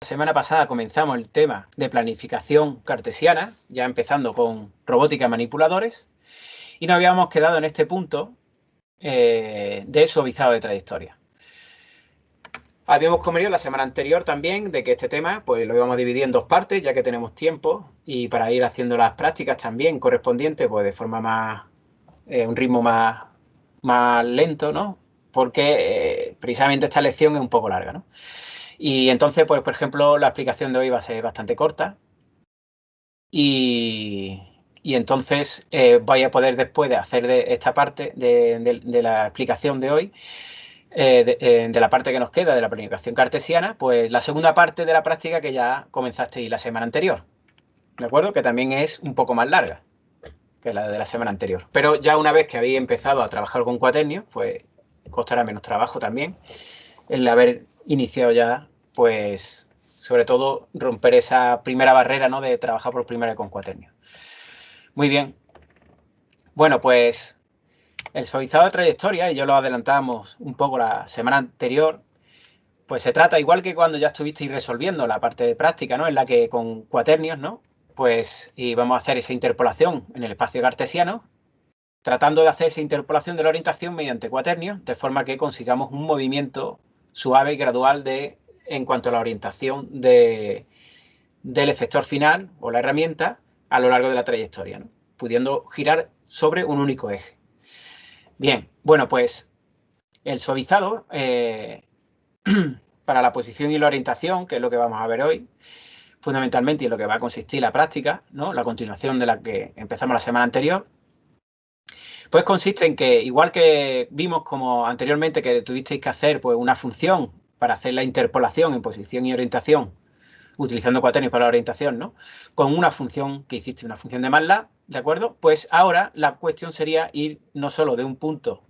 La semana pasada comenzamos el tema de planificación cartesiana, ya empezando con robótica y manipuladores, y nos habíamos quedado en este punto de suavizado de trayectoria. Habíamos convenido la semana anterior también de que este tema pues lo íbamos a dividir en dos partes, ya que tenemos tiempo, y para ir haciendo las prácticas también correspondientes, pues de forma más, un ritmo más lento, ¿no? Porque precisamente esta lección es un poco larga, ¿no? Y entonces, pues, por ejemplo, la explicación de hoy va a ser bastante corta. Y entonces voy a poder después de hacer de esta parte de la explicación de hoy, de la parte que nos queda de la planificación cartesiana, pues la segunda parte de la práctica que ya comenzasteis la semana anterior. ¿De acuerdo? Que también es un poco más larga que la de la semana anterior. Pero ya una vez que habéis empezado a trabajar con cuaternios, pues costará menos trabajo también el haber iniciado ya, pues, sobre todo, romper esa primera barrera, ¿no?, de trabajar por primera vez con cuaternios. Muy bien. Bueno, pues, el suavizado de trayectoria, y ya lo adelantamos un poco la semana anterior, pues se trata, igual que cuando ya estuvisteis resolviendo la parte de práctica, ¿no?, en la que con cuaternios, ¿no?, pues, y vamos a hacer esa interpolación en el espacio cartesiano, tratando de hacer esa interpolación de la orientación mediante cuaternios, de forma que consigamos un movimiento suave y gradual en cuanto a la orientación del efector final o la herramienta a lo largo de la trayectoria, ¿no?, pudiendo girar sobre un único eje. Bien, bueno, pues el suavizado para la posición y la orientación, que es lo que vamos a ver hoy, fundamentalmente, y en lo que va a consistir la práctica, ¿no?, la continuación de la que empezamos la semana anterior, pues consiste en que, igual que vimos como anteriormente que tuvisteis que hacer pues una función para hacer la interpolación en posición y orientación, utilizando cuaternios para la orientación, ¿no?, con una función que hiciste, una función de MATLAB, ¿de acuerdo? Pues ahora la cuestión sería ir no solo de un punto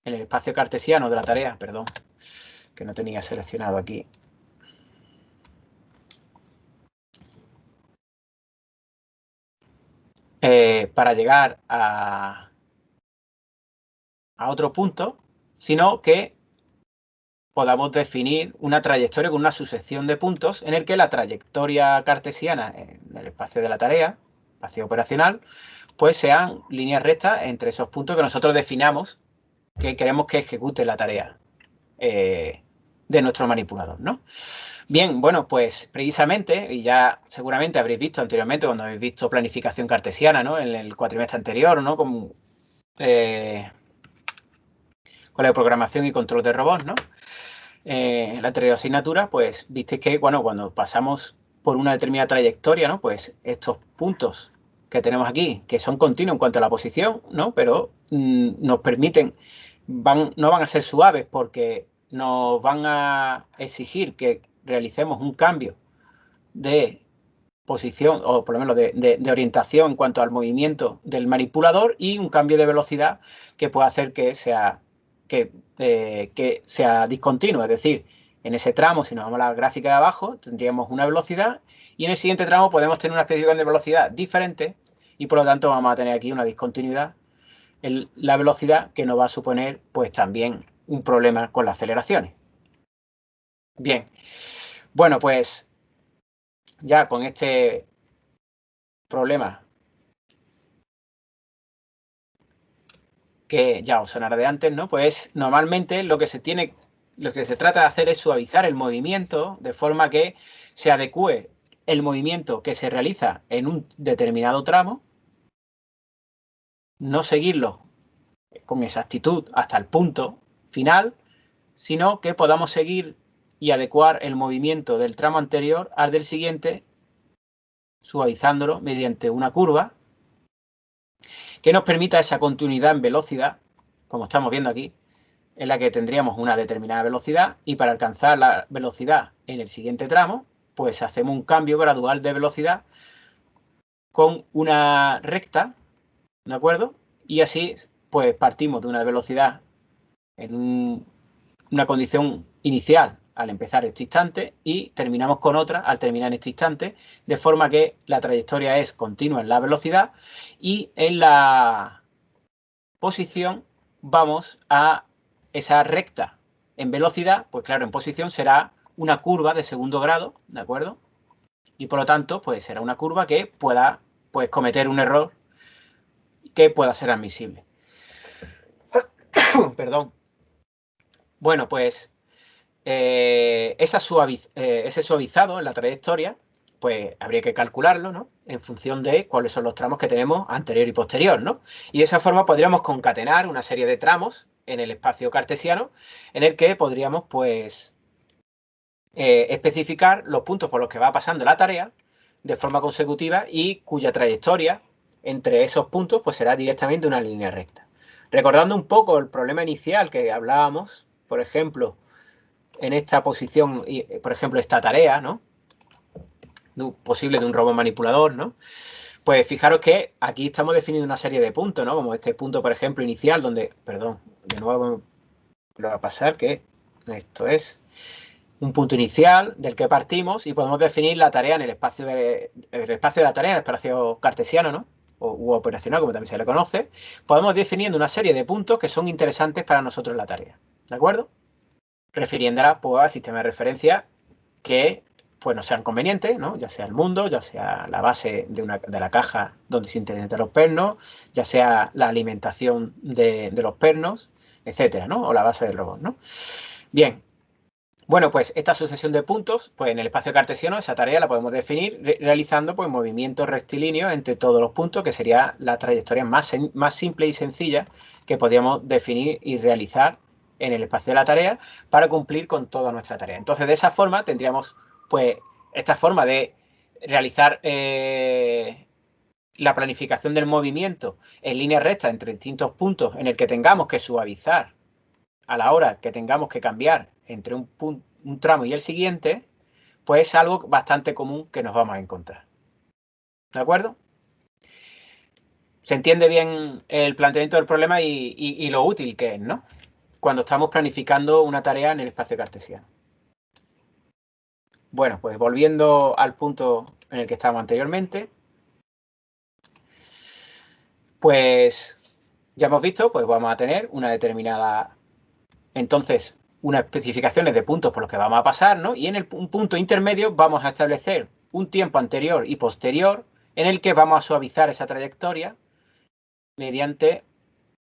en el espacio cartesiano de la tarea, perdón, que no tenía seleccionado aquí, para llegar a otro punto, sino que podamos definir una trayectoria con una sucesión de puntos en el que la trayectoria cartesiana en el espacio de la tarea, espacio operacional, pues sean líneas rectas entre esos puntos que nosotros definamos que queremos que ejecute la tarea de nuestro manipulador, ¿no? Bien, bueno, pues precisamente, y ya seguramente habréis visto anteriormente cuando habéis visto planificación cartesiana, ¿no?, en el cuatrimestre anterior, ¿no?, con la de programación y control de robots, ¿no?, en la anterior asignatura, pues visteis que, bueno, cuando pasamos por una determinada trayectoria, ¿no?, pues estos puntos que tenemos aquí, que son continuos en cuanto a la posición, ¿no?, pero nos permiten, no van a ser suaves porque nos van a exigir que realicemos un cambio de posición, o por lo menos de orientación en cuanto al movimiento del manipulador, y un cambio de velocidad que puede hacer que sea discontinuo. Es decir, en ese tramo, si nos vamos a la gráfica de abajo, tendríamos una velocidad, y en el siguiente tramo podemos tener una especificación de velocidad diferente, y por lo tanto vamos a tener aquí una discontinuidad en la velocidad, que nos va a suponer pues también un problema con las aceleraciones. Bien, bueno, pues ya con este problema, que ya os sonará de antes, ¿no?, pues normalmente lo que se trata de hacer es suavizar el movimiento de forma que se adecue el movimiento que se realiza en un determinado tramo, no seguirlo con exactitud hasta el punto final, sino que podamos seguir y adecuar el movimiento del tramo anterior al del siguiente, suavizándolo mediante una curva que nos permita esa continuidad en velocidad, como estamos viendo aquí, en la que tendríamos una determinada velocidad, y para alcanzar la velocidad en el siguiente tramo, pues hacemos un cambio gradual de velocidad con una recta, ¿de acuerdo? Y así, pues partimos de una velocidad en una condición inicial al empezar este instante, y terminamos con otra al terminar este instante, de forma que la trayectoria es continua en la velocidad, y en la posición vamos a esa recta en velocidad, pues claro, en posición será una curva de segundo grado, ¿de acuerdo? Y por lo tanto, pues será una curva que pueda, pues, cometer un error que pueda ser admisible. Perdón. Bueno, pues ese suavizado en la trayectoria, pues habría que calcularlo, ¿no? En función de cuáles son los tramos que tenemos anterior y posterior, ¿no? Y de esa forma podríamos concatenar una serie de tramos en el espacio cartesiano en el que podríamos, pues, especificar los puntos por los que va pasando la tarea de forma consecutiva y cuya trayectoria entre esos puntos, pues, será directamente una línea recta. Recordando un poco el problema inicial que hablábamos, por ejemplo, en esta posición, por ejemplo, esta tarea, ¿no? Posible de un robot manipulador, ¿no? Pues fijaros que aquí estamos definiendo una serie de puntos, ¿no? Como este punto, por ejemplo, inicial, donde, perdón, de nuevo lo va a pasar, que esto es un punto inicial del que partimos y podemos definir la tarea en el espacio de la tarea, en el espacio cartesiano, ¿no? U operacional, como también se le conoce. Podemos definiendo una serie de puntos que son interesantes para nosotros en la tarea, ¿de acuerdo? Refiriéndola, pues, a sistemas de referencia que, pues, no sean convenientes, ¿no? Ya sea el mundo, ya sea la base de la caja donde se interpretan los pernos, ya sea la alimentación de los pernos, etcétera, ¿no? O la base del robot, ¿no? Bien. Bueno, pues esta sucesión de puntos, pues en el espacio cartesiano, esa tarea la podemos definir realizando, pues, movimientos rectilíneos entre todos los puntos, que sería la trayectoria más simple y sencilla que podríamos definir y realizar en el espacio de la tarea para cumplir con toda nuestra tarea. Entonces, de esa forma tendríamos, pues, esta forma de realizar la planificación del movimiento en línea recta entre distintos puntos en el que tengamos que suavizar a la hora que tengamos que cambiar entre un tramo y el siguiente, pues es algo bastante común que nos vamos a encontrar. ¿De acuerdo? Se entiende bien el planteamiento del problema y lo útil que es, ¿no? Cuando estamos planificando una tarea en el espacio cartesiano. Bueno, pues volviendo al punto en el que estábamos anteriormente, pues ya hemos visto, pues vamos a tener una determinada, entonces, unas especificaciones de puntos por los que vamos a pasar, ¿no? Y en un punto intermedio vamos a establecer un tiempo anterior y posterior en el que vamos a suavizar esa trayectoria mediante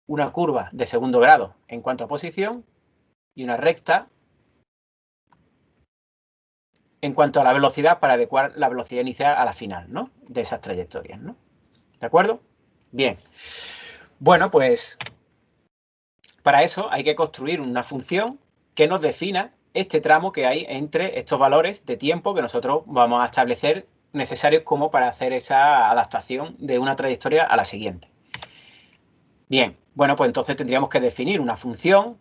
una curva de segundo grado en cuanto a posición y una recta en cuanto a la velocidad para adecuar la velocidad inicial a la final, ¿no? De esas trayectorias, ¿no? ¿De acuerdo? Bien. Bueno, pues para eso hay que construir una función que nos defina este tramo que hay entre estos valores de tiempo que nosotros vamos a establecer necesarios como para hacer esa adaptación de una trayectoria a la siguiente. Bien, bueno, pues entonces tendríamos que definir una función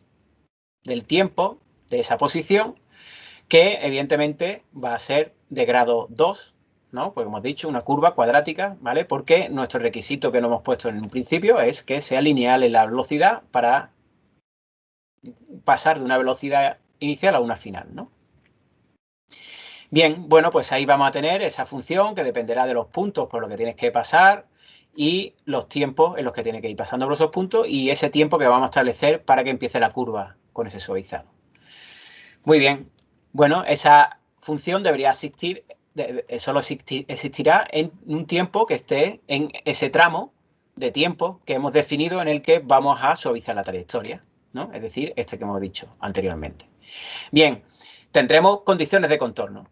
del tiempo de esa posición que evidentemente va a ser de grado 2, ¿no? Pues hemos dicho una curva cuadrática, ¿vale? Porque nuestro requisito que nos hemos puesto en un principio es que sea lineal en la velocidad para pasar de una velocidad inicial a una final, ¿no? Bien, bueno, pues ahí vamos a tener esa función que dependerá de los puntos por los que tienes que pasar y los tiempos en los que tienes que ir pasando por esos puntos y ese tiempo que vamos a establecer para que empiece la curva con ese suavizado. Muy bien, bueno, esa función debería existir, solo existirá en un tiempo que esté en ese tramo de tiempo que hemos definido en el que vamos a suavizar la trayectoria, ¿no? Es decir, este que hemos dicho anteriormente. Bien, tendremos condiciones de contorno,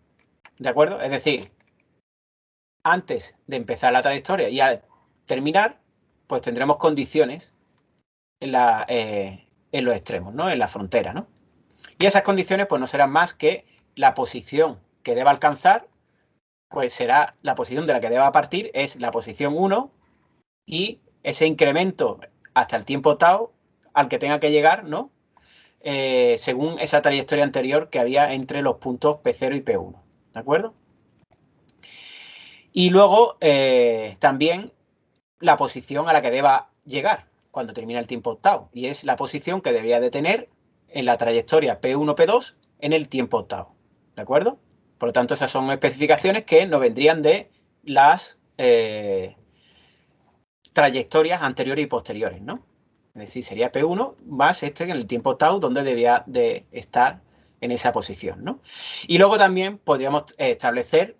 ¿de acuerdo? Es decir, antes de empezar la trayectoria y al terminar, pues tendremos condiciones en los extremos, ¿no? En la frontera, ¿no? Y esas condiciones pues no serán más que la posición que deba alcanzar, pues será la posición de la que deba partir, es la posición 1 y ese incremento hasta el tiempo tau al que tenga que llegar, ¿no? Según esa trayectoria anterior que había entre los puntos P0 y P1, ¿de acuerdo? Y luego también la posición a la que deba llegar cuando termine el tiempo tau, y es la posición que debería de tener en la trayectoria P1, P2 en el tiempo tau, ¿de acuerdo? Por lo tanto, esas son especificaciones que nos vendrían de las trayectorias anteriores y posteriores, ¿no? Es decir, sería P1 más este en el tiempo tau donde debía de estar en esa posición, ¿no? Y luego también podríamos establecer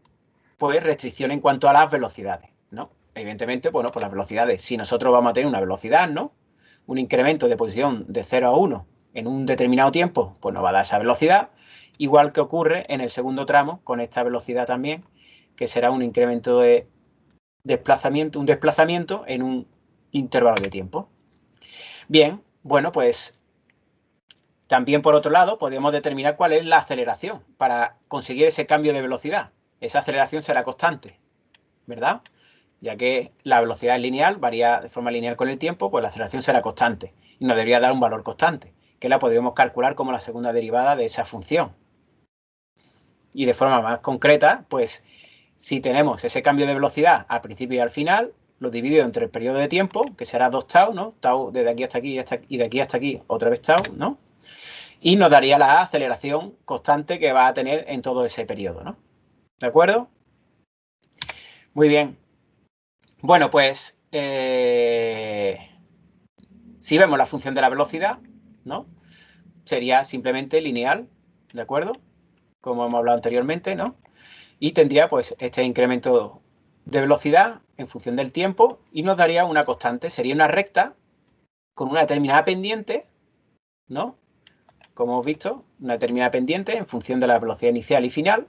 pues restricción en cuanto a las velocidades, ¿no? Evidentemente, bueno, pues las velocidades, si nosotros vamos a tener una velocidad, ¿no? Un incremento de posición de 0 a 1 en un determinado tiempo, pues nos va a dar esa velocidad, igual que ocurre en el segundo tramo con esta velocidad también, que será un incremento de desplazamiento, un desplazamiento en un intervalo de tiempo. Bien, bueno, pues también por otro lado podemos determinar cuál es la aceleración para conseguir ese cambio de velocidad. Esa aceleración será constante, ¿verdad? Ya que la velocidad es lineal, varía de forma lineal con el tiempo, pues la aceleración será constante y nos debería dar un valor constante, que la podríamos calcular como la segunda derivada de esa función. Y de forma más concreta, pues si tenemos ese cambio de velocidad al principio y al final, lo divido entre el periodo de tiempo, que será 2 tau, ¿no? Tau desde aquí hasta aquí y de aquí hasta aquí otra vez tau, ¿no? Y nos daría la aceleración constante que va a tener en todo ese periodo, ¿no? ¿De acuerdo? Muy bien. Bueno, pues si vemos la función de la velocidad, ¿no? Sería simplemente lineal, ¿de acuerdo? Como hemos hablado anteriormente, ¿no? Y tendría pues este incremento de velocidad en función del tiempo y nos daría una constante, sería una recta con una determinada pendiente, ¿no? Como hemos visto, una determinada pendiente en función de la velocidad inicial y final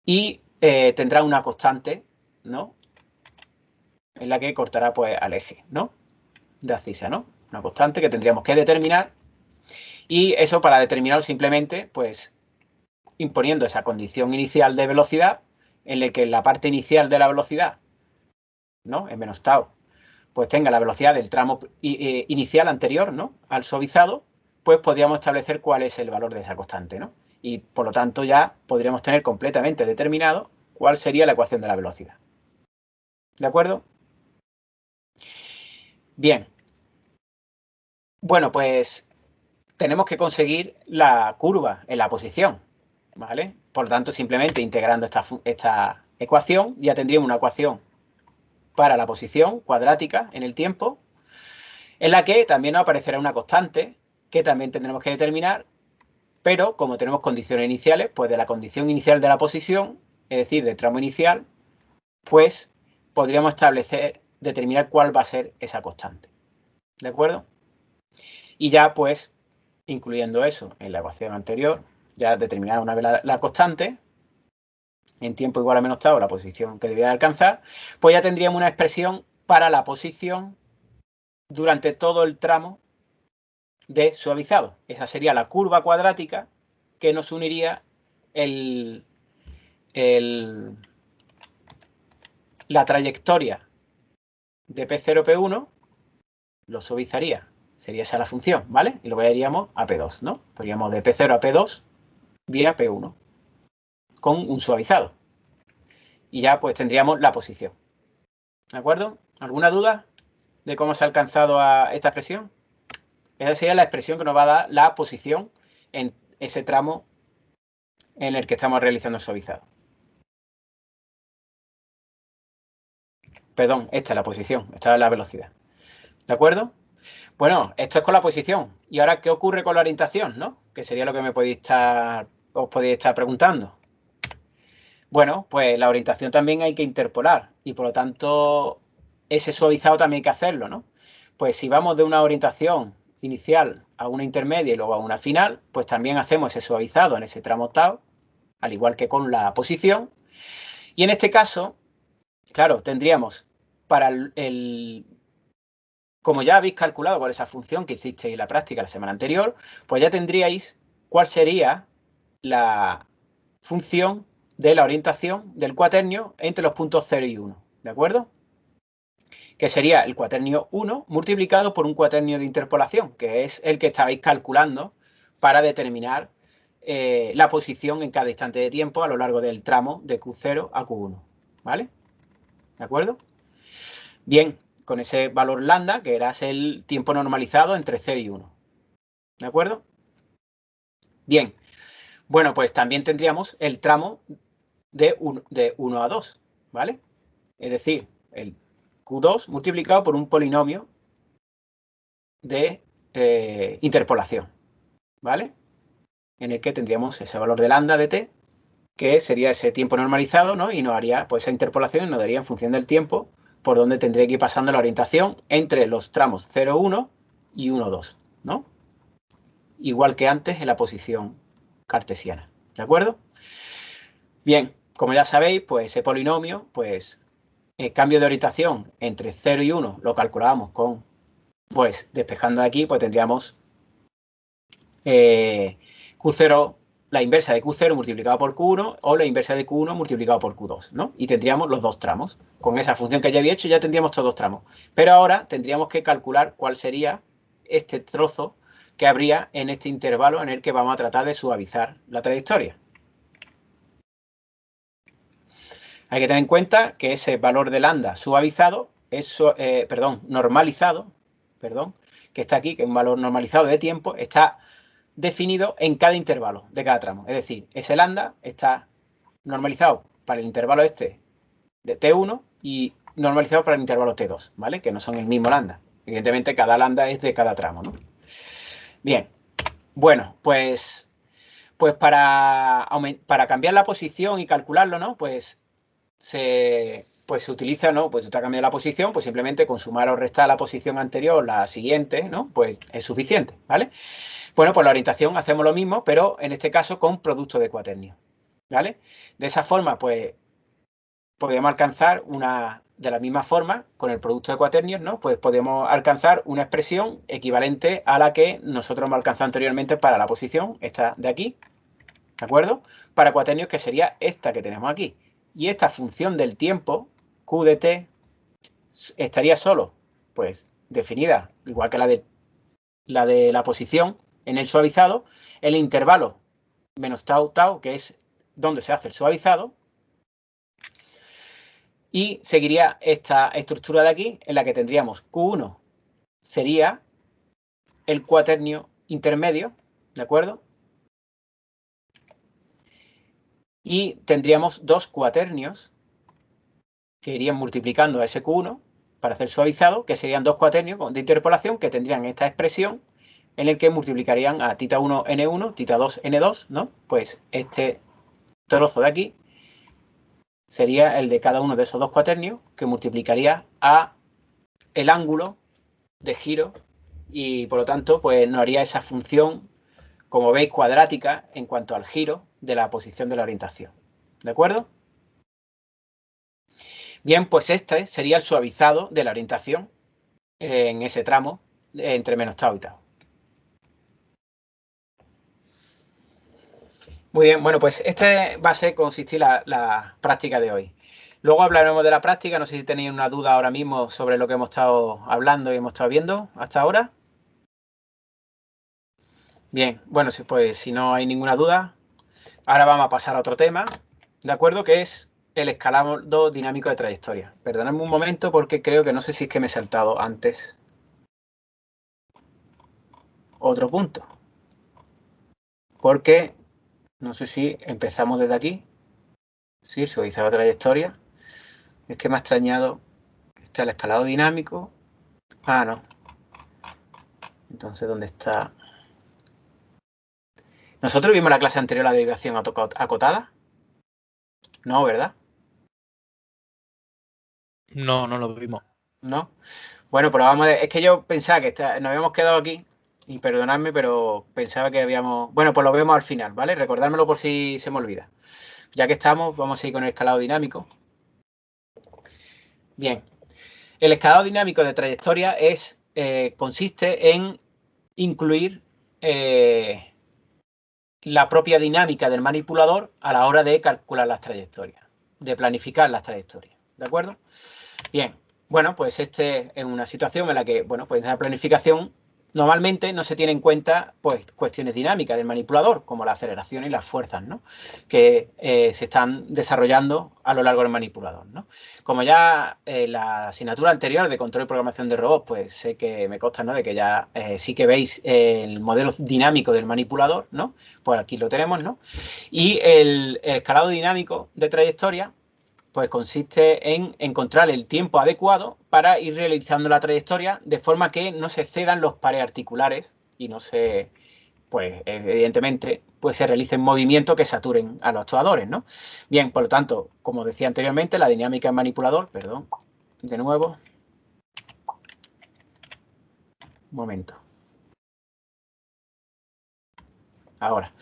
y tendrá una constante, ¿no? En la que cortará pues al eje, ¿no? De abscisa, ¿no? Una constante que tendríamos que determinar y eso para determinarlo simplemente pues imponiendo esa condición inicial de velocidad en la que la parte inicial de la velocidad, ¿no? En menos tau, pues tenga la velocidad del tramo inicial anterior, ¿no? Al suavizado, pues podríamos establecer cuál es el valor de esa constante, ¿no? Y por lo tanto ya podríamos tener completamente determinado cuál sería la ecuación de la velocidad. ¿De acuerdo? Bien. Bueno, pues tenemos que conseguir la curva en la posición, ¿vale? Por lo tanto, simplemente integrando esta ecuación, ya tendríamos una ecuación para la posición cuadrática en el tiempo, en la que también nos aparecerá una constante que también tendremos que determinar, pero como tenemos condiciones iniciales, pues de la condición inicial de la posición, es decir, del tramo inicial, pues podríamos determinar cuál va a ser esa constante. ¿De acuerdo? Y ya pues, incluyendo eso en la ecuación anterior, ya determinar una vez la constante, en tiempo igual a menos tau, la posición que debía alcanzar, pues ya tendríamos una expresión para la posición durante todo el tramo de suavizado. Esa sería la curva cuadrática que nos uniría la trayectoria de P0, P1, lo suavizaría. Sería esa la función, ¿vale? Y lo veríamos a P2, ¿no? Podríamos de P0 a P2 vía P1 con un suavizado. Y ya pues tendríamos la posición. ¿De acuerdo? ¿Alguna duda de cómo se ha alcanzado a esta expresión? Esa sería la expresión que nos va a dar la posición en ese tramo en el que estamos realizando el suavizado. Perdón, esta es la posición, esta es la velocidad. ¿De acuerdo? Bueno, esto es con la posición. ¿Y ahora qué ocurre con la orientación, no? Que sería lo que os podéis estar preguntando. Bueno, pues la orientación también hay que interpolar y por lo tanto ese suavizado también hay que hacerlo, ¿no? Pues si vamos de una orientación inicial a una intermedia y luego a una final, pues también hacemos ese suavizado en ese tramo tau, al igual que con la posición. Y en este caso, claro, tendríamos para como ya habéis calculado cuál es esa función que hicisteis en la práctica la semana anterior, pues ya tendríais cuál sería la función de la orientación del cuaternio entre los puntos 0 y 1, ¿de acuerdo? Que sería el cuaternio 1 multiplicado por un cuaternio de interpolación, que es el que estabais calculando para determinar la posición en cada instante de tiempo a lo largo del tramo de Q0 a Q1, ¿vale? ¿De acuerdo? Bien, con ese valor lambda, que era el tiempo normalizado entre 0 y 1, ¿de acuerdo? Bien, bueno, pues también tendríamos el tramo de 1 a 2, ¿vale? Es decir, el Q2 multiplicado por un polinomio de interpolación, ¿vale? en el que tendríamos ese valor de lambda de t, que sería ese tiempo normalizado, ¿no? Y nos haría, pues esa interpolación nos daría en función del tiempo por donde tendría que ir pasando la orientación entre los tramos 0, 1 y 1, 2, ¿no? Igual que antes en la posición cartesiana, ¿de acuerdo? Bien, como ya sabéis, pues ese polinomio, pues el cambio de orientación entre 0 y 1 lo calculábamos con, pues despejando de aquí, pues tendríamos Q0, la inversa de Q0 multiplicado por Q1 o la inversa de Q1 multiplicado por Q2, ¿no? Y tendríamos los dos tramos. Con esa función que ya había hecho ya tendríamos todos los tramos. Pero ahora tendríamos que calcular cuál sería este trozo que habría en este intervalo en el que vamos a tratar de suavizar la trayectoria. Hay que tener en cuenta que ese valor de lambda suavizado es, normalizado, que está aquí, que es un valor normalizado de tiempo, está definido en cada intervalo de cada tramo. Es decir, ese lambda está normalizado para el intervalo este de T1 y normalizado para el intervalo T2, ¿vale? Que no son el mismo lambda. Evidentemente, cada lambda es de cada tramo, ¿no? Bien, bueno, pues para cambiar la posición y calcularlo, ¿no? Pues se utiliza, ¿no? Pues está cambiando la posición, pues simplemente con sumar o restar la posición anterior, la siguiente, ¿no? Pues es suficiente, ¿vale? Bueno, pues la orientación hacemos lo mismo, pero en este caso con producto de cuaternio, ¿vale? De esa forma, pues podemos alcanzar de la misma forma, con el producto de cuaternios, ¿no? Pues podemos alcanzar una expresión equivalente a la que nosotros hemos alcanzado anteriormente para la posición, esta de aquí, ¿de acuerdo? Para cuaternios, que sería esta que tenemos aquí. Y esta función del tiempo, Q de t, estaría solo, pues, definida, igual que la de la posición en el suavizado, el intervalo menos tau, tau, que es donde se hace el suavizado, y seguiría esta estructura de aquí, en la que tendríamos Q1 sería el cuaternio intermedio, ¿de acuerdo? Y tendríamos dos cuaternios que irían multiplicando a ese Q1 para hacer suavizado, que serían dos cuaternios de interpolación que tendrían esta expresión en el que multiplicarían a θ1 n1, θ2 n2, ¿no? Pues este trozo de aquí sería el de cada uno de esos dos cuaternios, que multiplicaría a el ángulo de giro y por lo tanto pues nos haría esa función, como veis, cuadrática en cuanto al giro de la posición de la orientación. ¿De acuerdo? Bien, pues este sería el suavizado de la orientación en ese tramo entre menos tau y tau. Muy bien, bueno, pues este va a consistir la práctica de hoy. Luego hablaremos de la práctica, no sé si tenéis una duda ahora mismo sobre lo que hemos estado hablando y hemos estado viendo hasta ahora. Bien, bueno, pues si no hay ninguna duda, ahora vamos a pasar a otro tema, ¿de acuerdo? Que es el escalado dinámico de trayectoria. Perdonadme un momento porque creo que no sé si es que me he saltado antes otro punto. Porque no sé si empezamos desde aquí. Sí, suavizar la trayectoria. Es que me ha extrañado. Está el escalado dinámico. Ah, no. Entonces, ¿dónde está? ¿Nosotros vimos la clase anterior la derivación acotada? No, ¿verdad? No, no lo vimos. ¿No? Bueno, pero vamos a ver. Es que yo pensaba que nos habíamos quedado aquí. Y perdonadme, pero pensaba que habíamos... Bueno, pues lo vemos al final, ¿vale? Recordármelo por si se me olvida. Ya que estamos, vamos a ir con el escalado dinámico. Bien. El escalado dinámico de trayectoria consiste en incluir la propia dinámica del manipulador a la hora de calcular las trayectorias, de planificar las trayectorias, ¿de acuerdo? Bien, bueno, pues este es una situación en la que, bueno, pues en la planificación normalmente no se tiene en cuenta pues cuestiones dinámicas del manipulador, como la aceleración y las fuerzas, ¿no? Que se están desarrollando a lo largo del manipulador, ¿no? Como ya la asignatura anterior de control y programación de robots, pues sé que me consta, ¿no? De que ya sí que veis el modelo dinámico del manipulador, ¿no? Pues aquí lo tenemos, ¿no? Y el escalado dinámico de trayectoria pues consiste en encontrar el tiempo adecuado para ir realizando la trayectoria de forma que no se excedan los pares articulares y no se pues evidentemente pues se realicen movimientos que saturen a los actuadores, ¿no? Bien, por lo tanto, como decía anteriormente, la dinámica en manipulador, perdón, de nuevo, un momento. Ahora,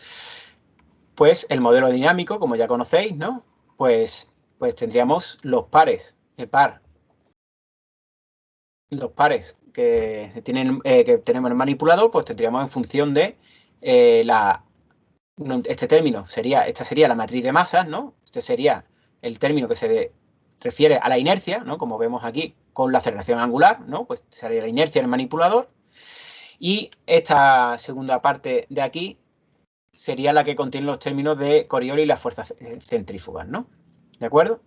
pues el modelo dinámico, como ya conocéis, ¿no? Pues tendríamos los pares, los pares que tenemos en el manipulador, pues tendríamos en función de esta sería la matriz de masas, ¿no? Este sería el término que se refiere a la inercia, ¿no? Como vemos aquí con la aceleración angular, ¿no? Pues sería la inercia en el manipulador. Y esta segunda parte de aquí sería la que contiene los términos de Coriolis y las fuerzas centrífugas, ¿no? ¿De acuerdo?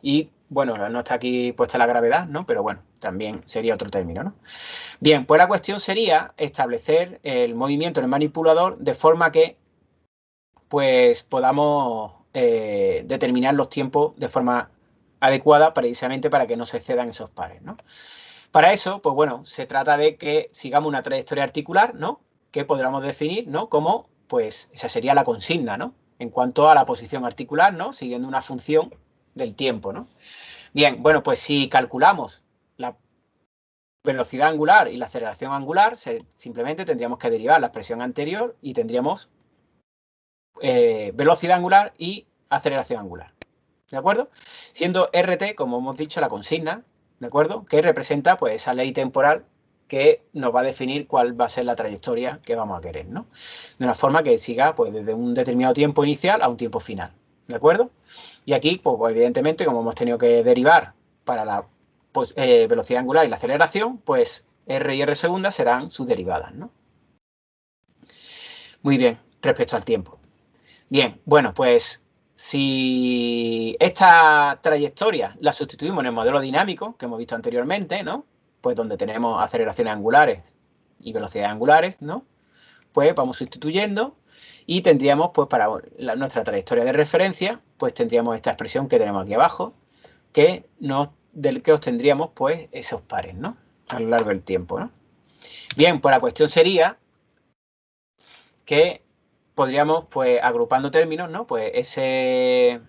Y, bueno, no está aquí puesta la gravedad, ¿no? Pero bueno, también sería otro término, ¿no? Bien, pues la cuestión sería establecer el movimiento en el manipulador de forma que, pues, podamos determinar los tiempos de forma adecuada precisamente para que no se excedan esos pares, ¿no? Para eso, pues bueno, se trata de que sigamos una trayectoria articular, ¿no? Que podríamos definir, ¿no? Como, pues, esa sería la consigna, ¿no? En cuanto a la posición articular, ¿no? Siguiendo una función del tiempo, ¿no? Bien, bueno, pues si calculamos la velocidad angular y la aceleración angular, simplemente tendríamos que derivar la expresión anterior y tendríamos velocidad angular y aceleración angular. ¿De acuerdo? Siendo RT, como hemos dicho, la consigna, ¿de acuerdo? Que representa pues esa ley temporal que nos va a definir cuál va a ser la trayectoria que vamos a querer, ¿no? De una forma que siga pues desde un determinado tiempo inicial a un tiempo final, ¿de acuerdo? Y aquí, pues evidentemente, como hemos tenido que derivar para la velocidad angular y la aceleración, pues R y R segunda serán sus derivadas, ¿no? Muy bien, respecto al tiempo. Bien, bueno, pues si esta trayectoria la sustituimos en el modelo dinámico que hemos visto anteriormente, ¿no? Pues donde tenemos aceleraciones angulares y velocidades angulares, ¿no? Pues vamos sustituyendo y tendríamos, pues para nuestra trayectoria de referencia, pues tendríamos esta expresión que tenemos aquí abajo, del que obtendríamos, pues, esos pares, ¿no? A lo largo del tiempo, ¿no? Bien, pues la cuestión sería que podríamos, pues, agrupando términos, ¿no? Pues ese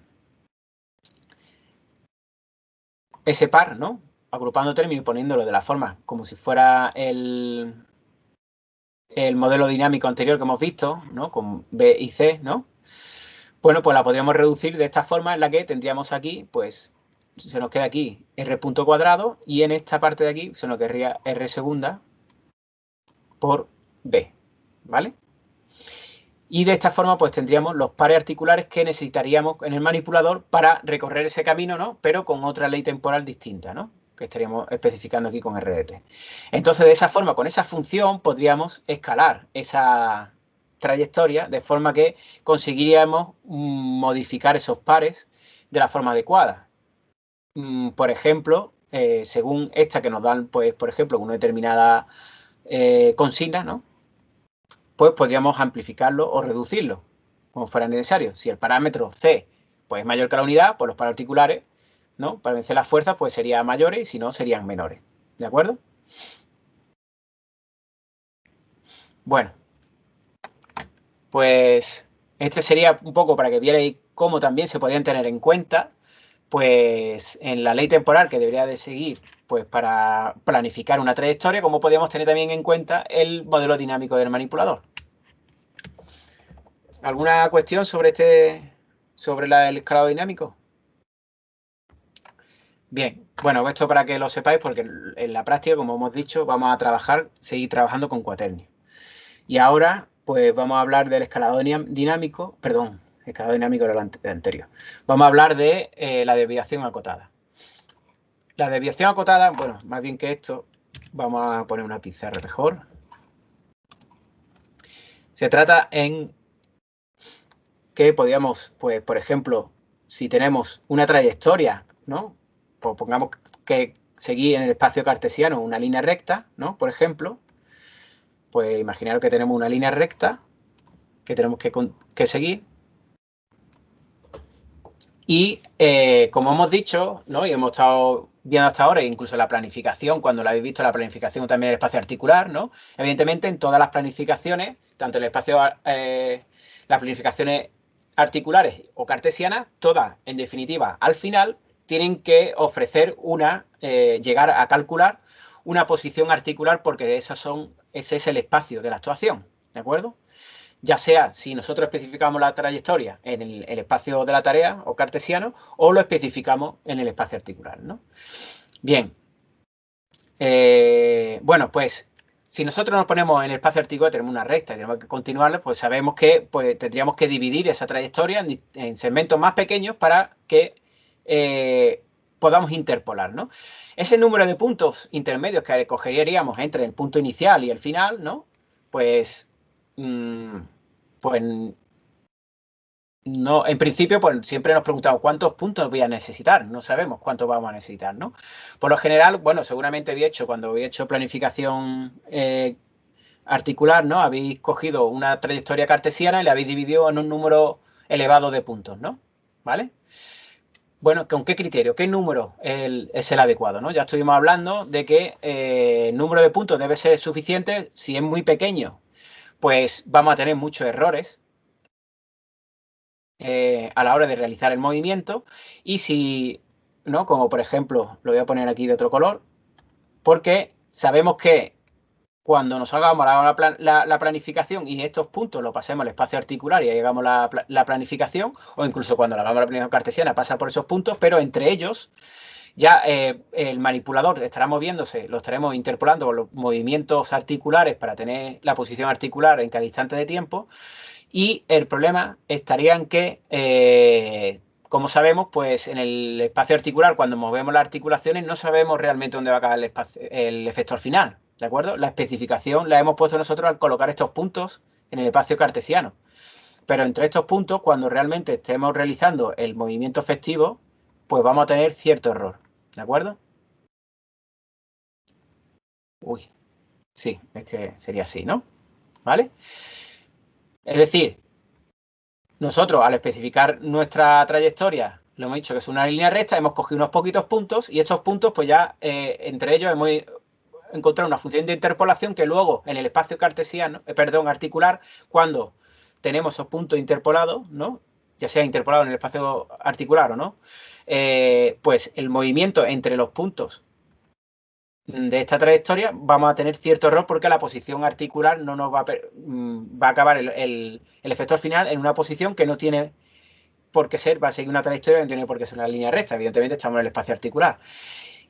par, ¿no? Agrupando términos y poniéndolo de la forma como si fuera el modelo dinámico anterior que hemos visto, ¿no? Con B y C, ¿no? Bueno, pues la podríamos reducir de esta forma en la que tendríamos aquí, pues, se nos queda aquí R punto cuadrado y en esta parte de aquí se nos querría R segunda por B, ¿vale? Y de esta forma, pues tendríamos los pares articulares que necesitaríamos en el manipulador para recorrer ese camino, ¿no? Pero con otra ley temporal distinta, ¿no? Que estaríamos especificando aquí con RDT. Entonces, de esa forma, con esa función, podríamos escalar esa trayectoria de forma que conseguiríamos modificar esos pares de la forma adecuada. Por ejemplo, según esta que nos dan, pues, por ejemplo, una determinada consigna, ¿no? Pues podríamos amplificarlo o reducirlo, como fuera necesario. Si el parámetro C pues, es mayor que la unidad, pues los particulares, ¿no? Para vencer las fuerzas, pues serían mayores y si no, serían menores. ¿De acuerdo? Bueno, pues este sería un poco para que vierais cómo también se podían tener en cuenta, pues en la ley temporal que debería de seguir, pues para planificar una trayectoria, cómo podíamos tener también en cuenta el modelo dinámico del manipulador. ¿Alguna cuestión sobre el escalado dinámico? Bien, bueno, esto para que lo sepáis, porque en la práctica, como hemos dicho, vamos a seguir trabajando con cuaternio. Y ahora, pues vamos a hablar del escalado dinámico, perdón, escalado dinámico era el anterior. Vamos a hablar de la desviación acotada. La desviación acotada, bueno, más bien que esto, vamos a poner una pizarra mejor. Se trata en que podríamos, pues, por ejemplo, si tenemos una trayectoria, ¿no? Pues pongamos que seguir en el espacio cartesiano una línea recta, ¿no? Por ejemplo, pues imaginaros que tenemos una línea recta que tenemos que seguir. Y como hemos dicho, ¿no? Y hemos estado viendo hasta ahora, incluso la planificación, cuando la habéis visto, la planificación también del espacio articular, ¿no? Evidentemente, en todas las planificaciones, tanto el espacio, las planificaciones articulares o cartesianas, todas, en definitiva, al final, tienen que ofrecer llegar a calcular una posición articular porque ese es el espacio de la actuación, ¿de acuerdo? Ya sea si nosotros especificamos la trayectoria en el espacio de la tarea o cartesiano o lo especificamos en el espacio articular, ¿no? Bien, bueno, pues si nosotros nos ponemos en el espacio articular, tenemos una recta y tenemos que continuarla, pues sabemos que pues, tendríamos que dividir esa trayectoria en segmentos más pequeños para que podamos interpolar, ¿no? Ese número de puntos intermedios que cogeríamos entre el punto inicial y el final, ¿no? Pues pues no, en principio, pues siempre nos preguntamos cuántos puntos voy a necesitar. No sabemos cuántos vamos a necesitar, ¿no? Por lo general, bueno, seguramente cuando había hecho planificación articular, ¿no? Habéis cogido una trayectoria cartesiana y la habéis dividido en un número elevado de puntos, ¿no? ¿Vale? Bueno, ¿con qué criterio? ¿Qué número es el adecuado, ¿no? Ya estuvimos hablando de que el número de puntos debe ser suficiente. Si es muy pequeño, pues vamos a tener muchos errores a la hora de realizar el movimiento. Y si, ¿no? Como por ejemplo, lo voy a poner aquí de otro color, porque sabemos que cuando nos hagamos la planificación y estos puntos lo pasemos al espacio articular y ahí hagamos la planificación, o incluso cuando hagamos la planificación cartesiana pasa por esos puntos, pero entre ellos ya el manipulador estará moviéndose, lo estaremos interpolando con los movimientos articulares para tener la posición articular en cada instante de tiempo. Y el problema estaría en que, como sabemos, pues en el espacio articular, cuando movemos las articulaciones, no sabemos realmente dónde va a acabar el efector final, ¿de acuerdo? La especificación la hemos puesto nosotros al colocar estos puntos en el espacio cartesiano. Pero entre estos puntos, cuando realmente estemos realizando el movimiento efectivo, pues vamos a tener cierto error, ¿de acuerdo? Uy, sí, es que sería así, ¿no? ¿Vale? Es decir, nosotros al especificar nuestra trayectoria, lo hemos dicho que es una línea recta, hemos cogido unos poquitos puntos y estos puntos pues ya entre ellos hemos encontrado una función de interpolación que luego en el espacio cartesiano, perdón, articular, cuando tenemos esos puntos interpolados, ¿no? Ya sea interpolado en el espacio articular o no, pues el movimiento entre los puntos de esta trayectoria vamos a tener cierto error porque la posición articular no nos va a acabar el efector final en una posición que no tiene por qué ser, va a seguir una trayectoria que no tiene por qué ser una línea recta. Evidentemente estamos en el espacio articular.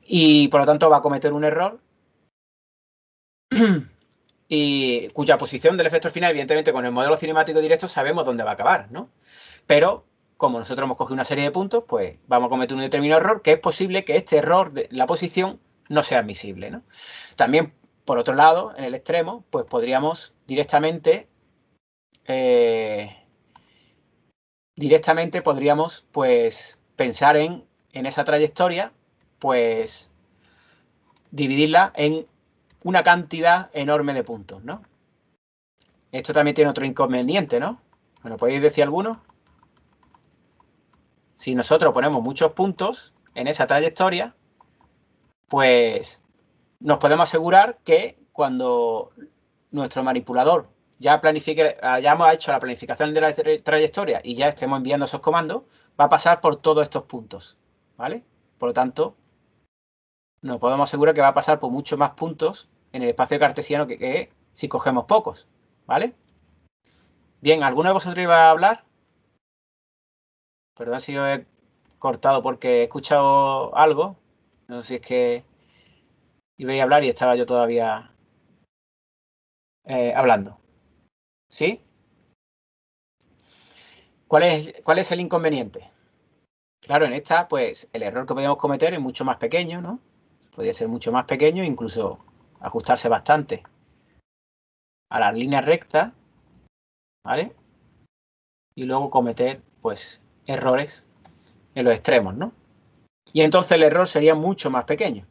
Y por lo tanto va a cometer un error y cuya posición del efector final, evidentemente con el modelo cinemático directo sabemos dónde va a acabar, ¿no? Pero como nosotros hemos cogido una serie de puntos, pues vamos a cometer un determinado error, que es posible que este error de la posición no sea admisible, ¿no? También, por otro lado, en el extremo, pues podríamos directamente podríamos, pues, pensar en esa trayectoria, pues, dividirla en una cantidad enorme de puntos, ¿no? Esto también tiene otro inconveniente, ¿no? ¿Me lo podéis decir alguno? Si nosotros ponemos muchos puntos en esa trayectoria, pues nos podemos asegurar que cuando nuestro manipulador ya hayamos hecho la planificación de la trayectoria y ya estemos enviando esos comandos, va a pasar por todos estos puntos, ¿vale? Por lo tanto, nos podemos asegurar que va a pasar por muchos más puntos en el espacio cartesiano que si cogemos pocos, ¿vale? Bien, ¿alguno de vosotros iba a hablar? Perdón si os he cortado porque he escuchado algo. No sé si es que ibais a hablar y estaba yo todavía hablando. ¿Sí? ¿Cuál es el inconveniente? Claro, en esta, pues, el error que podemos cometer es mucho más pequeño, ¿no? Podría ser mucho más pequeño, incluso ajustarse bastante a las líneas rectas, ¿vale? Y luego cometer, pues, errores en los extremos, ¿no? Y entonces el error sería mucho más pequeño.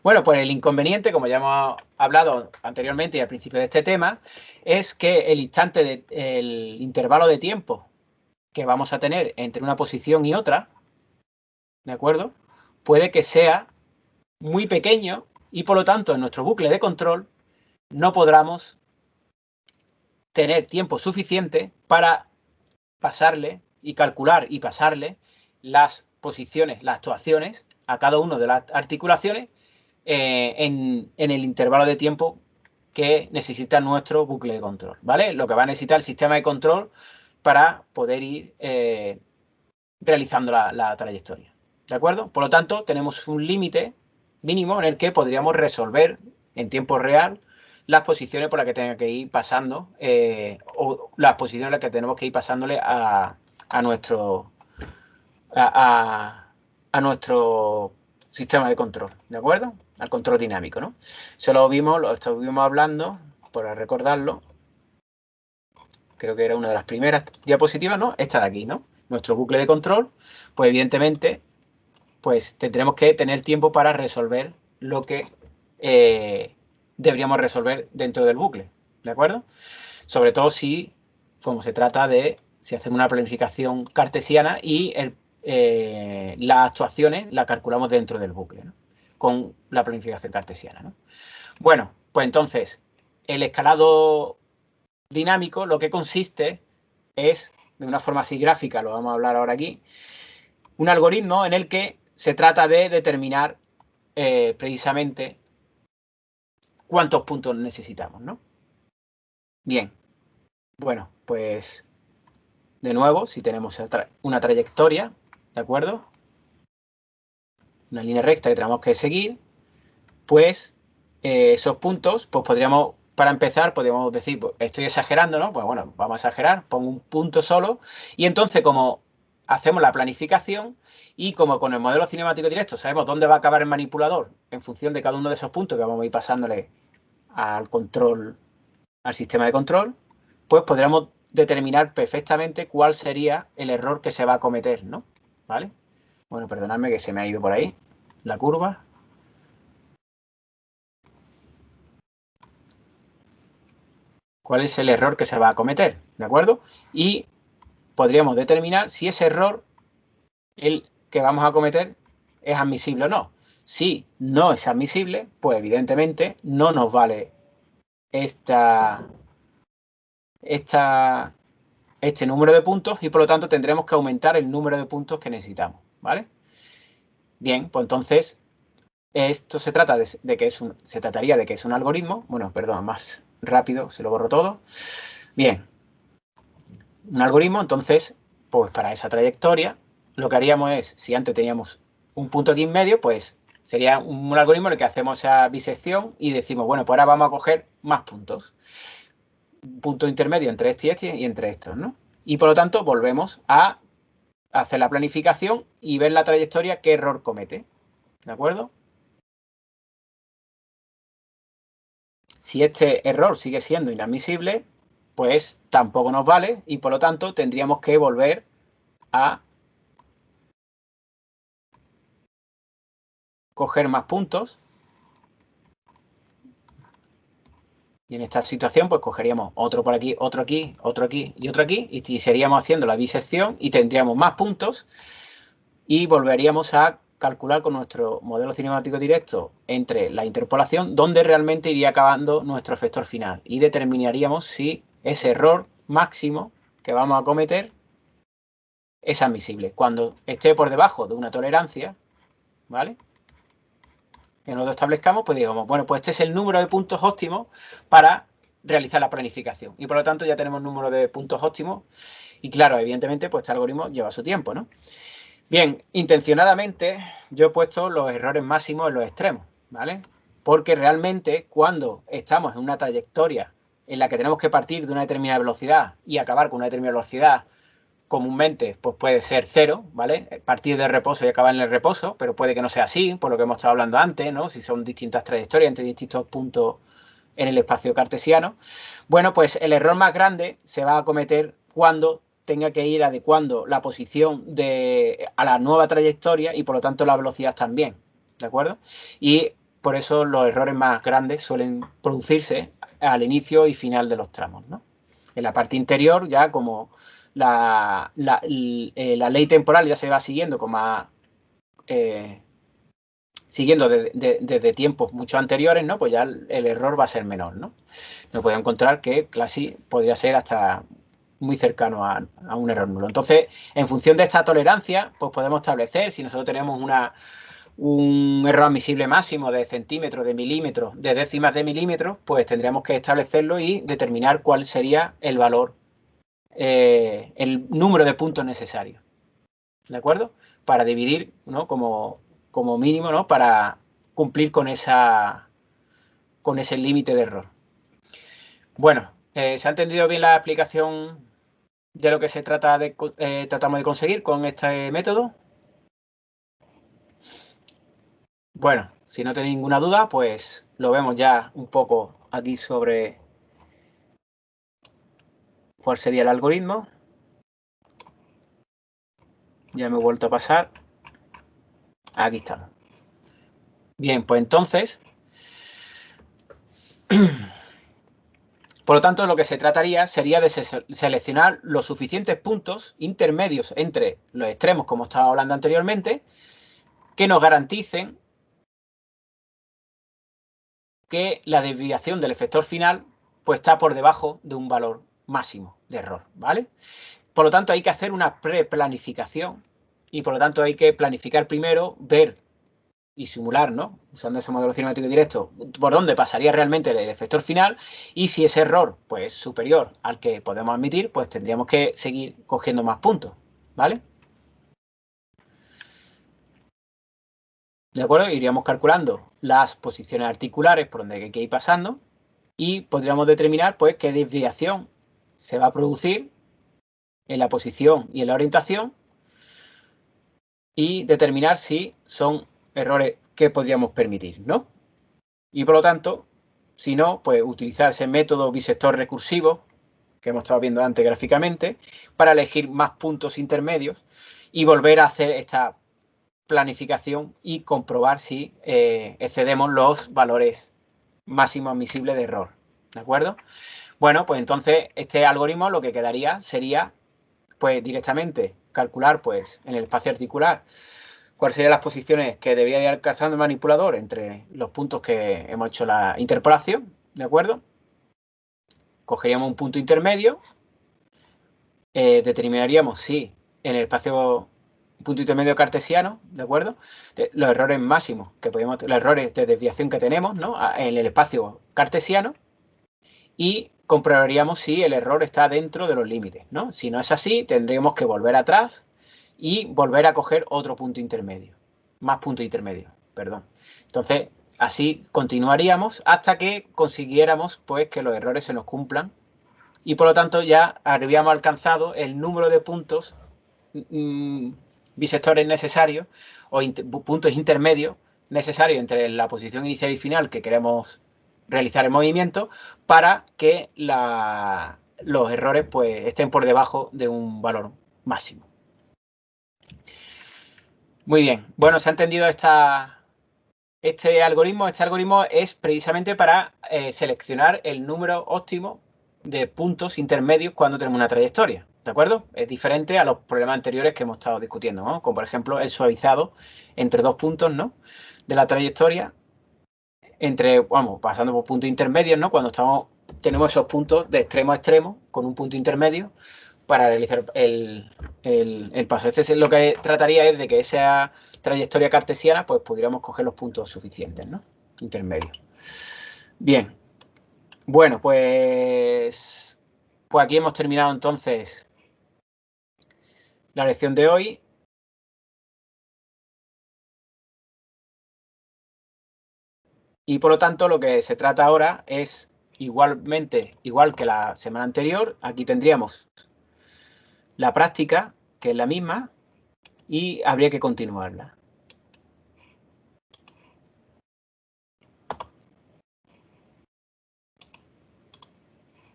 Bueno, pues el inconveniente, como ya hemos hablado anteriormente y al principio de este tema, es que el intervalo de tiempo que vamos a tener entre una posición y otra, ¿de acuerdo? Puede que sea muy pequeño y por lo tanto en nuestro bucle de control no podamos tener tiempo suficiente para pasarle y calcular y pasarle las posiciones, las actuaciones a cada una de las articulaciones en el intervalo de tiempo que necesita nuestro bucle de control, ¿vale? Lo que va a necesitar el sistema de control para poder ir realizando la trayectoria, ¿de acuerdo? Por lo tanto, tenemos un límite mínimo en el que podríamos resolver en tiempo real las posiciones por las que tenga que ir pasando o las posiciones en las que tenemos que ir pasándole a nuestro a nuestro sistema de control, ¿de acuerdo? Al control dinámico, ¿no? Eso lo estuvimos hablando, por recordarlo, creo que era una de las primeras diapositivas, ¿no? Esta de aquí, ¿no? Nuestro bucle de control, pues evidentemente, pues tendremos que tener tiempo para resolver lo que deberíamos resolver dentro del bucle, ¿de acuerdo? Sobre todo si, como se trata de, si hacemos una planificación cartesiana y las actuaciones las calculamos dentro del bucle, ¿no? Con la planificación cartesiana, ¿no? Bueno, pues entonces, el escalado dinámico lo que consiste es, de una forma así gráfica, lo vamos a hablar ahora aquí, un algoritmo en el que se trata de determinar precisamente cuántos puntos necesitamos, ¿no? Bien, bueno, pues de nuevo, si tenemos una trayectoria, ¿de acuerdo? Una línea recta que tenemos que seguir, pues esos puntos, pues podríamos, para empezar, podríamos decir, pues, estoy exagerando, ¿no? Pues bueno, vamos a exagerar, pongo un punto solo y entonces como hacemos la planificación y como con el modelo cinemático directo sabemos dónde va a acabar el manipulador en función de cada uno de esos puntos que vamos a ir pasándole al control, al sistema de control, pues podríamos determinar perfectamente cuál sería el error que se va a cometer, ¿no? ¿Vale? Bueno, perdonadme que se me ha ido por ahí la curva. ¿Cuál es el error que se va a cometer? ¿De acuerdo? Y podríamos determinar si ese error, el que vamos a cometer, es admisible o no. Si no es admisible, pues evidentemente no nos vale este número de puntos y por lo tanto tendremos que aumentar el número de puntos que necesitamos, ¿vale? Bien, pues entonces esto se trata de que se trataría de que es un algoritmo, bueno, perdón, más rápido, se lo borro todo. Bien, un algoritmo, entonces, pues para esa trayectoria, lo que haríamos es, si antes teníamos un punto aquí en medio, pues sería un algoritmo en el que hacemos esa bisección y decimos, bueno, pues ahora vamos a coger más puntos. Un punto intermedio entre este y entre estos, ¿no? Y por lo tanto, volvemos a hacer la planificación y ver la trayectoria, qué error comete, ¿de acuerdo? Si este error sigue siendo inadmisible, pues tampoco nos vale y por lo tanto tendríamos que volver a coger más puntos. Y en esta situación, pues cogeríamos otro por aquí, otro aquí, otro aquí y otro aquí. Y seguiríamos haciendo la bisección y tendríamos más puntos. Y volveríamos a calcular con nuestro modelo cinemático directo entre la interpolación, donde realmente iría acabando nuestro efector final. Y determinaríamos si ese error máximo que vamos a cometer es admisible. Cuando esté por debajo de una tolerancia, ¿vale?, que nosotros establezcamos, pues digamos, bueno, pues este es el número de puntos óptimos para realizar la planificación. Y por lo tanto ya tenemos número de puntos óptimos. Y claro, evidentemente, pues este algoritmo lleva su tiempo, ¿no? Bien, intencionadamente yo he puesto los errores máximos en los extremos, ¿vale? Porque realmente cuando estamos en una trayectoria en la que tenemos que partir de una determinada velocidad y acabar con una determinada velocidad, comúnmente pues puede ser 0, ¿vale? Partir del reposo y acabar en el reposo, pero puede que no sea así, por lo que hemos estado hablando antes, ¿no? Si son distintas trayectorias entre distintos puntos en el espacio cartesiano. Bueno, pues el error más grande se va a cometer cuando tenga que ir adecuando la posición a la nueva trayectoria y por lo tanto la velocidad también, ¿de acuerdo? Y por eso los errores más grandes suelen producirse al inicio y final de los tramos, ¿no? En la parte interior ya como la ley temporal ya se va siguiendo con más... siguiendo desde tiempos mucho anteriores, ¿no? Pues ya el error va a ser menor, ¿no? Me puedo encontrar que casi podría ser hasta muy cercano a un error nulo. Entonces, en función de esta tolerancia, pues podemos establecer, si nosotros tenemos un error admisible máximo de centímetros, de milímetros, de décimas de milímetros, pues tendríamos que establecerlo y determinar cuál sería el valor, el número de puntos necesarios, ¿de acuerdo? Para dividir, ¿no? Como mínimo, ¿no? Para cumplir con ese límite de error. Bueno, ¿se ha entendido bien la explicación de lo que se tratamos de conseguir con este método? Bueno, si no tenéis ninguna duda, pues lo vemos ya un poco aquí sobre cuál sería el algoritmo. Ya me he vuelto a pasar. Aquí estamos. Bien, pues entonces, por lo tanto, lo que se trataría sería de seleccionar los suficientes puntos intermedios entre los extremos, como estaba hablando anteriormente, que nos garanticen que la desviación del efector final pues está por debajo de un valor máximo de error, ¿vale? Por lo tanto, hay que hacer una preplanificación y por lo tanto hay que planificar primero, ver y simular, ¿no? Usando ese modelo cinemático directo, por dónde pasaría realmente el efector final y si ese error pues, es superior al que podemos admitir, pues tendríamos que seguir cogiendo más puntos, ¿vale? ¿De acuerdo? Iríamos calculando las posiciones articulares por donde hay que ir pasando y podríamos determinar pues qué desviación se va a producir en la posición y en la orientación y determinar si son errores que podríamos permitir, ¿no? Y por lo tanto, si no, pues utilizar ese método bisector recursivo que hemos estado viendo antes gráficamente para elegir más puntos intermedios y volver a hacer esta planificación y comprobar si excedemos los valores máximos admisibles de error, ¿de acuerdo? Bueno, pues entonces este algoritmo lo que quedaría sería pues directamente calcular pues en el espacio articular cuáles serían las posiciones que debería ir alcanzando el manipulador entre los puntos que hemos hecho la interpolación, ¿de acuerdo? Cogeríamos un punto intermedio, determinaríamos si en el espacio un punto intermedio cartesiano, ¿de acuerdo? Los errores máximos que podemos, los errores de desviación que tenemos, ¿no? En el espacio cartesiano y comprobaríamos si el error está dentro de los límites, ¿no? Si no es así, tendríamos que volver atrás y volver a coger otro punto intermedio, más punto intermedio, perdón. Entonces, así continuaríamos hasta que consiguiéramos pues que los errores se nos cumplan y por lo tanto ya habríamos alcanzado el número de puntos bisectores necesarios o puntos intermedios necesarios entre la posición inicial y final que queremos realizar el movimiento para que los errores pues estén por debajo de un valor máximo. Muy bien, bueno, se ha entendido este algoritmo. Este algoritmo es precisamente para seleccionar el número óptimo de puntos intermedios cuando tenemos una trayectoria, ¿de acuerdo? Es diferente a los problemas anteriores que hemos estado discutiendo, ¿no? Como por ejemplo el suavizado entre dos puntos, ¿no? De la trayectoria, pasando por puntos intermedios, ¿no? Cuando tenemos esos puntos de extremo a extremo con un punto intermedio para realizar el paso. Lo que trataría es de que esa trayectoria cartesiana, pues pudiéramos coger los puntos suficientes, ¿no? Intermedios. Bien. Bueno, pues aquí hemos terminado entonces la lección de hoy. Y por lo tanto, lo que se trata ahora es igual que la semana anterior, aquí tendríamos la práctica, que es la misma, y habría que continuarla.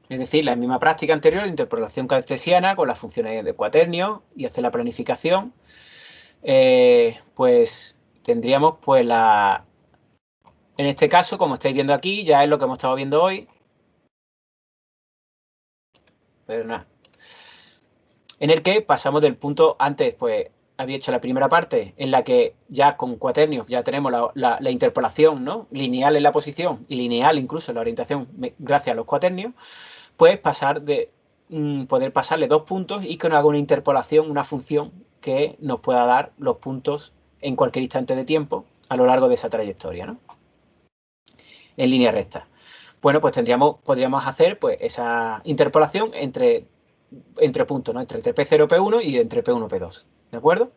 Es decir, la misma práctica anterior, interpolación cartesiana con las funciones de cuaternio y hacer la planificación, pues tendríamos pues en este caso, como estáis viendo aquí, ya es lo que hemos estado viendo hoy. Pero nada. en el que pasamos del punto, antes pues había hecho la primera parte en la que ya con cuaternios ya tenemos la interpolación, ¿no? Lineal en la posición y lineal incluso en la orientación gracias a los cuaternios, pues poder pasarle 2 puntos y que nos haga una interpolación, una función que nos pueda dar los puntos en cualquier instante de tiempo a lo largo de esa trayectoria, ¿no? En línea recta. Bueno, pues podríamos hacer pues esa interpolación entre puntos, ¿no? Entre P0, P1 y entre P1, P2. ¿De acuerdo?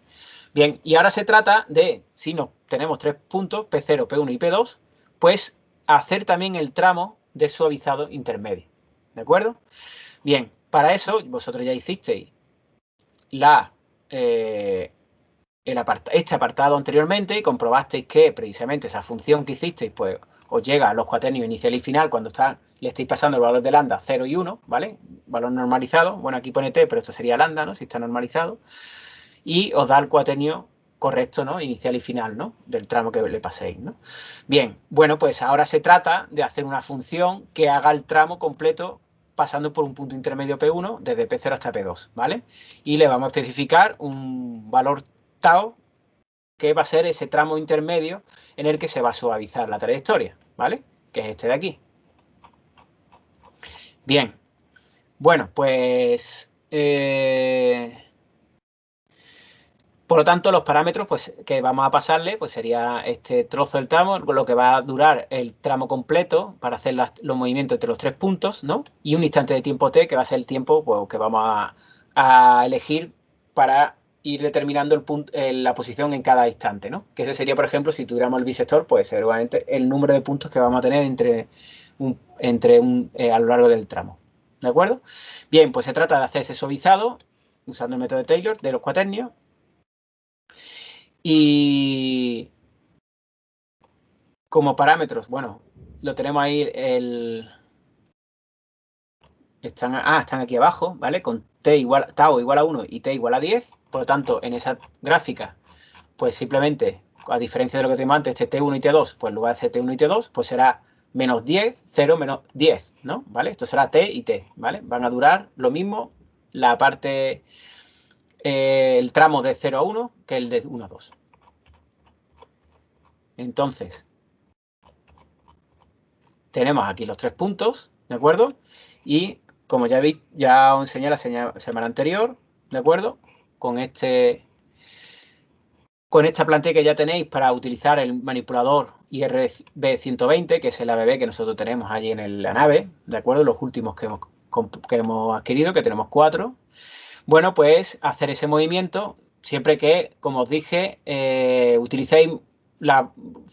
Bien, y ahora se trata de, si tenemos 3 puntos, P0, P1 y P2, pues hacer también el tramo de suavizado intermedio. ¿De acuerdo? Bien, para eso vosotros ya hicisteis este apartado anteriormente y comprobasteis que precisamente esa función que hicisteis pues os llega a los cuaternios inicial y final cuando le estáis pasando el valor de lambda 0 y 1, ¿vale? Valor normalizado. Bueno, aquí pone t, pero esto sería lambda, ¿no? Si está normalizado. Y os da el cuaternio correcto, ¿no? Inicial y final, ¿no? Del tramo que le paséis, ¿no? Bien, bueno, pues ahora se trata de hacer una función que haga el tramo completo pasando por un punto intermedio P1 desde P0 hasta P2, ¿vale? Y le vamos a especificar un valor tau que va a ser ese tramo intermedio en el que se va a suavizar la trayectoria, ¿vale? Que es este de aquí. Bien, bueno, pues por lo tanto, los parámetros pues, que vamos a pasarle pues sería este trozo del tramo, lo que va a durar el tramo completo para hacer los movimientos entre los 3 puntos, ¿no? Y un instante de tiempo t, que va a ser el tiempo pues, que vamos a elegir para ir determinando la posición en cada instante, ¿no? Que ese sería, por ejemplo, si tuviéramos el bisector, pues seguramente el número de puntos que vamos a tener a lo largo del tramo. ¿De acuerdo? Bien, pues se trata de hacer ese suavizado usando el método de Taylor de los cuaternios. Y como parámetros, bueno, lo tenemos ahí están aquí abajo, ¿vale? Con tau igual a 1 y t igual a 10. Por lo tanto, en esa gráfica, pues simplemente, a diferencia de lo que tenemos antes, este T1 y T2, pues en lugar de T1 y T2, pues será menos 10, 0, menos 10, ¿no? ¿Vale? Esto será T y T, ¿vale? Van a durar lo mismo la parte, el tramo de 0 a 1 que el de 1 a 2. Entonces, tenemos aquí los 3 puntos, ¿de acuerdo? Y como ya os enseñé la semana anterior, ¿de acuerdo? Con esta plantilla que ya tenéis para utilizar el manipulador IRB120, que es el ABB que nosotros tenemos allí en la nave, ¿de acuerdo? Los últimos que hemos adquirido, que tenemos 4. Bueno, pues hacer ese movimiento siempre que, como os dije, utilicéis la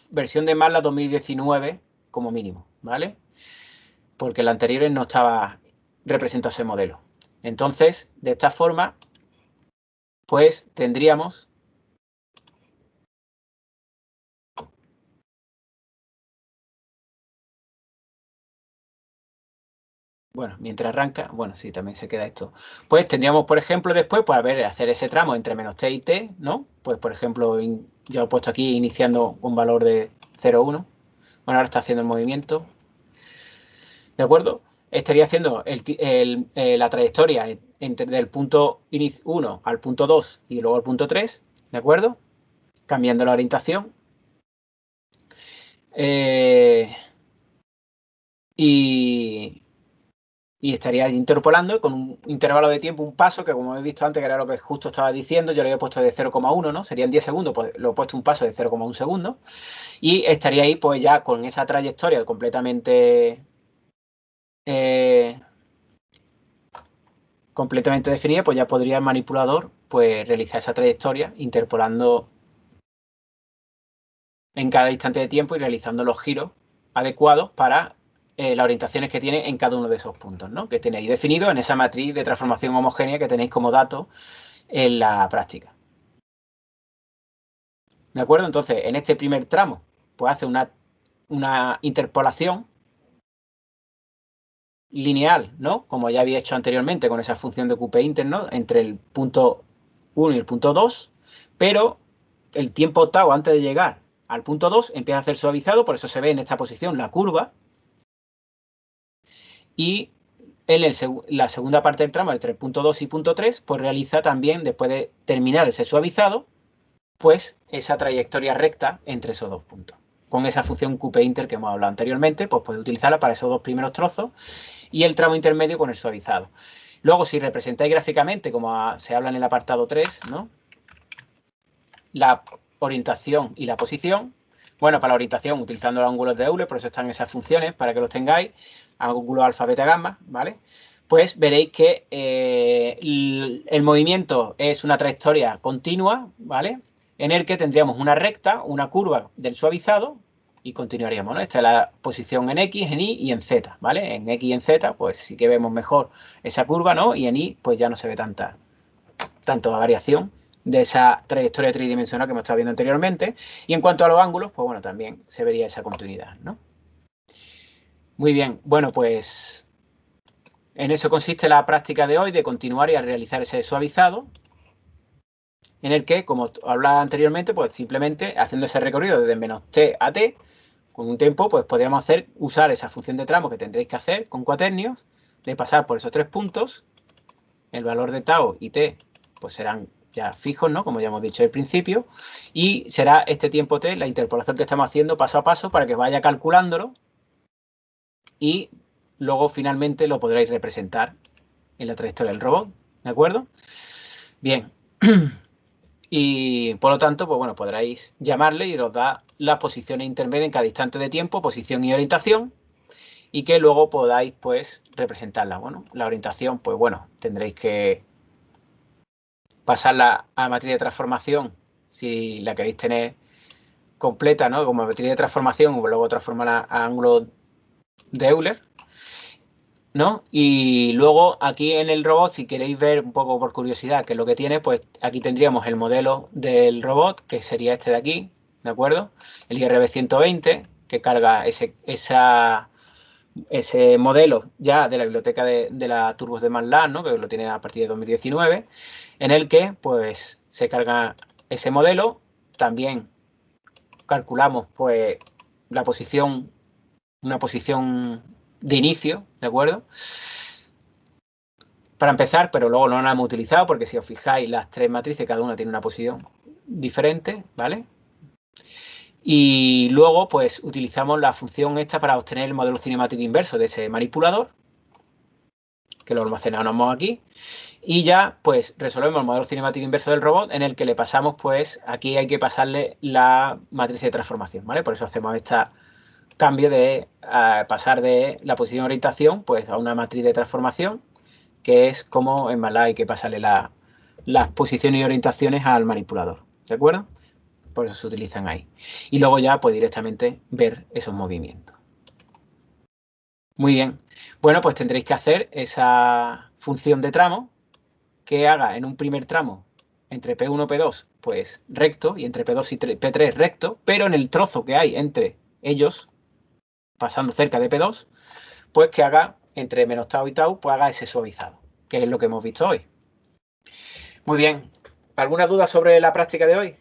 versión de MATLAB 2019 como mínimo, ¿vale? Porque en la anterior no estaba representado ese modelo. Entonces, de esta forma, pues tendríamos bueno, mientras arranca, bueno, sí, también se queda esto. Pues tendríamos, por ejemplo, después, pues hacer ese tramo entre menos t y t, ¿no? Pues, por ejemplo, yo lo he puesto aquí iniciando un valor de 0,1. Bueno, ahora está haciendo el movimiento. ¿De acuerdo? Estaría haciendo la trayectoria del punto 1 al punto 2 y luego al punto 3, ¿de acuerdo? Cambiando la orientación. Y estaría interpolando con un intervalo de tiempo, un paso, que como he visto antes, que era lo que justo estaba diciendo, yo le había puesto de 0,1, ¿no? Serían 10 segundos, pues lo he puesto un paso de 0,1 segundos. Y estaría ahí, pues ya con esa trayectoria completamente definida, pues ya podría el manipulador pues realizar esa trayectoria interpolando en cada instante de tiempo y realizando los giros adecuados para las orientaciones que tiene en cada uno de esos puntos, ¿no? Que tenéis definido en esa matriz de transformación homogénea que tenéis como dato en la práctica. ¿De acuerdo? Entonces, en este primer tramo, pues hace una interpolación lineal, ¿no? Como ya había hecho anteriormente con esa función de QP-inter, ¿no? Entre el punto 1 y el punto 2, pero el tiempo tau antes de llegar al punto 2 empieza a ser suavizado, por eso se ve en esta posición la curva, y la segunda parte del tramo entre punto 2 y punto 3, pues realiza también, después de terminar ese suavizado, pues esa trayectoria recta entre esos dos puntos. Con esa función QP-inter que hemos hablado anteriormente, pues puede utilizarla para esos dos primeros trozos y el tramo intermedio con el suavizado. Luego, si representáis gráficamente, como se habla en el apartado 3, ¿no?, la orientación y la posición. Bueno, para la orientación, utilizando los ángulos de Euler, por eso están esas funciones, para que los tengáis, ángulos alfa, beta, gamma, ¿vale? Pues veréis que el movimiento es una trayectoria continua, ¿vale?, en el que tendríamos una recta, una curva del suavizado y continuaríamos, ¿no? Esta es la posición en X, en Y y en Z, ¿vale? En X y en Z, pues sí que vemos mejor esa curva, ¿no? Y en Y, pues ya no se ve tanta variación de esa trayectoria tridimensional que hemos estado viendo anteriormente. Y en cuanto a los ángulos, pues bueno, también se vería esa continuidad, ¿no? Muy bien, bueno, pues en eso consiste la práctica de hoy, de continuar y a realizar ese suavizado, en el que, como hablaba anteriormente, pues simplemente haciendo ese recorrido desde menos t a t, con un tiempo, pues podríamos usar esa función de tramo que tendréis que hacer con cuaternios, de pasar por esos tres puntos. El valor de tau y t pues serán ya fijos, ¿no?, como ya hemos dicho al principio, y será este tiempo t la interpolación que estamos haciendo paso a paso para que vaya calculándolo y luego finalmente lo podréis representar en la trayectoria del robot, ¿de acuerdo? Bien. Y por lo tanto, pues bueno, podréis llamarle y os da las posiciones intermedias en cada instante de tiempo, posición y orientación, y que luego podáis, pues, representarla. Bueno, la orientación, pues bueno, tendréis que pasarla a matriz de transformación, si la queréis tener completa, ¿no?, como matriz de transformación, o luego transformarla a ángulo de Euler, ¿no? Y luego aquí en el robot, si queréis ver un poco por curiosidad qué es lo que tiene, pues aquí tendríamos el modelo del robot, que sería este de aquí, ¿de acuerdo? El IRB 120, que carga ese modelo ya de la biblioteca de la Turbos de MATLAB, ¿no?, que lo tiene a partir de 2019, en el que pues se carga ese modelo. También calculamos pues la posición, una posición de inicio, ¿de acuerdo?, para empezar, pero luego no la hemos utilizado porque si os fijáis las tres matrices cada una tiene una posición diferente, ¿vale? Y luego pues utilizamos la función esta para obtener el modelo cinemático inverso de ese manipulador, que lo almacenamos aquí, y ya pues resolvemos el modelo cinemático inverso del robot, en el que le pasamos, pues aquí hay que pasarle la matriz de transformación, ¿vale? Por eso hacemos este cambio de pasar de la posición de orientación pues a una matriz de transformación, que es como en MATLAB hay que pasarle las posiciones y orientaciones al manipulador, ¿de acuerdo? Por eso se utilizan ahí. Y luego ya pues directamente ver esos movimientos. Muy bien. Bueno, pues tendréis que hacer esa función de tramo que haga en un primer tramo entre P1 y P2 pues recto, y entre P2 y P3 recto, pero en el trozo que hay entre ellos, pasando cerca de P2, pues que haga entre menos tau y tau, pues haga ese suavizado, que es lo que hemos visto hoy. Muy bien. ¿Alguna duda sobre la práctica de hoy?